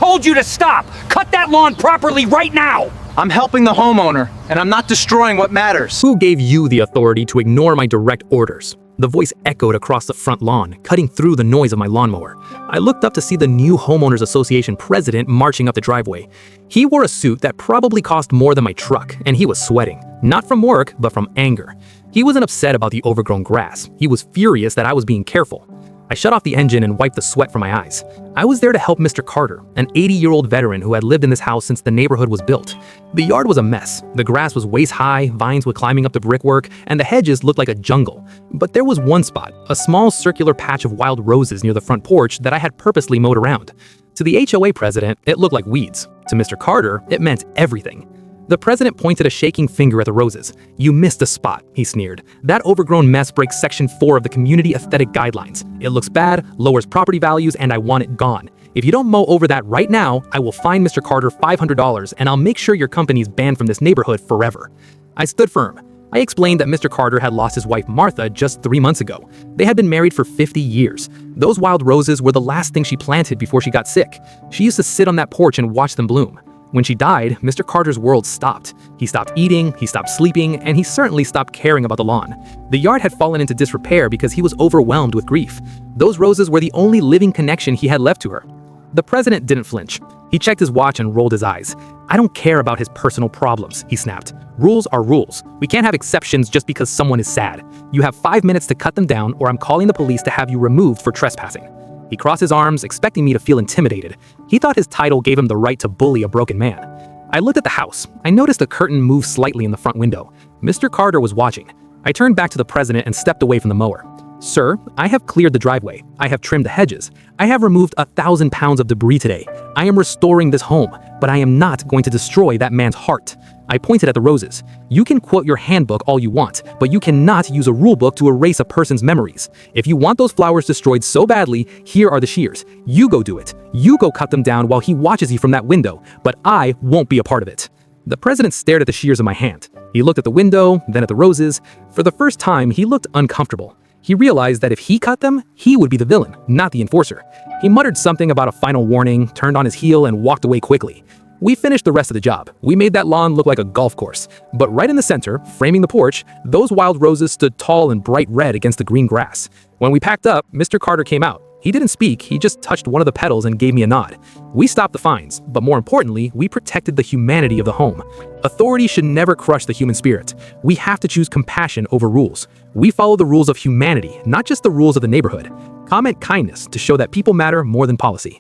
told you to stop! Cut that lawn properly right now! I'm helping the homeowner, and I'm not destroying what matters. Who gave you the authority to ignore my direct orders? The voice echoed across the front lawn, cutting through the noise of my lawnmower. I looked up to see the new Homeowners Association president marching up the driveway. He wore a suit that probably cost more than my truck, and he was sweating. Not from work, but from anger. He wasn't upset about the overgrown grass. He was furious that I was being careful. I shut off the engine and wiped the sweat from my eyes. I was there to help Mr. Carter, an 80-year-old veteran who had lived in this house since the neighborhood was built. The yard was a mess. The grass was waist-high, vines were climbing up the brickwork, and the hedges looked like a jungle. But there was one spot, a small circular patch of wild roses near the front porch that I had purposely mowed around. To the HOA president, it looked like weeds. To Mr. Carter, it meant everything. The president pointed a shaking finger at the roses. "You missed a spot," he sneered. "That overgrown mess breaks Section 4 of the Community Aesthetic Guidelines. It looks bad, lowers property values, and I want it gone. If you don't mow over that right now, I will fine Mr. Carter $500, and I'll make sure your company's banned from this neighborhood forever." I stood firm. I explained that Mr. Carter had lost his wife Martha just 3 months ago. They had been married for 50 years. Those wild roses were the last thing she planted before she got sick. She used to sit on that porch and watch them bloom. When she died, Mr. Carter's world stopped. He stopped eating, he stopped sleeping, and he certainly stopped caring about the lawn. The yard had fallen into disrepair because he was overwhelmed with grief. Those roses were the only living connection he had left to her. The president didn't flinch. He checked his watch and rolled his eyes. "I don't care about his personal problems," he snapped. "Rules are rules. We can't have exceptions just because someone is sad. You have 5 minutes to cut them down, or I'm calling the police to have you removed for trespassing." He crossed his arms, expecting me to feel intimidated. He thought his title gave him the right to bully a broken man. I looked at the house. I noticed a curtain move slightly in the front window. Mr. Carter was watching. I turned back to the president and stepped away from the mower. "Sir, I have cleared the driveway. I have trimmed the hedges. I have removed 1,000 pounds of debris today. I am restoring this home, but I am not going to destroy that man's heart." I pointed at the roses. "You can quote your handbook all you want, but you cannot use a rule book to erase a person's memories. If you want those flowers destroyed so badly, here are the shears. You go do it. You go cut them down while he watches you from that window, but I won't be a part of it." The president stared at the shears in my hand. He looked at the window, then at the roses. For the first time, he looked uncomfortable. He realized that if he cut them, he would be the villain, not the enforcer. He muttered something about a final warning, turned on his heel, and walked away quickly. We finished the rest of the job. We made that lawn look like a golf course. But right in the center, framing the porch, those wild roses stood tall and bright red against the green grass. When we packed up, Mr. Carter came out. He didn't speak, he just touched one of the petals and gave me a nod. We stopped the fines, but more importantly, we protected the humanity of the home. Authority should never crush the human spirit. We have to choose compassion over rules. We follow the rules of humanity, not just the rules of the neighborhood. Comment kindness to show that people matter more than policy.